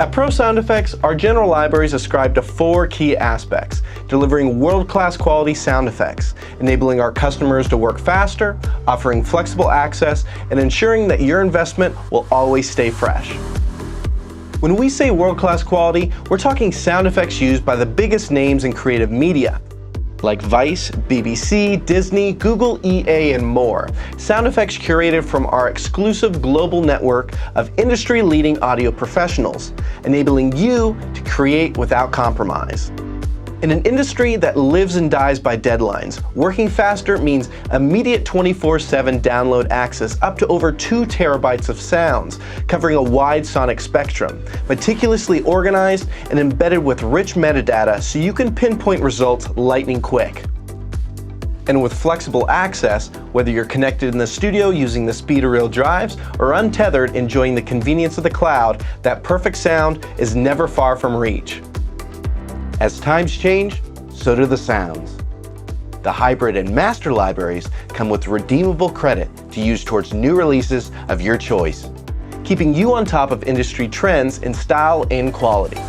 At Pro Sound Effects, our general libraries ascribe to 4 key aspects: delivering world-class quality sound effects, enabling our customers to work faster, offering flexible access, and ensuring that your investment will always stay fresh. When we say world-class quality, we're talking sound effects used by the biggest names in creative media, like Vice, BBC, Disney, Google, EA, and more. Sound effects curated from our exclusive global network of industry-leading audio professionals, enabling you to create without compromise. In an industry that lives and dies by deadlines, working faster means immediate 24/7 download access up to over 2 terabytes of sounds, covering a wide sonic spectrum, meticulously organized and embedded with rich metadata so you can pinpoint results lightning quick. And with flexible access, whether you're connected in the studio using the SpeederReal drives or untethered enjoying the convenience of the cloud, that perfect sound is never far from reach. As times change, so do the sounds. The hybrid and master libraries come with redeemable credit to use towards new releases of your choice, keeping you on top of industry trends in style and quality.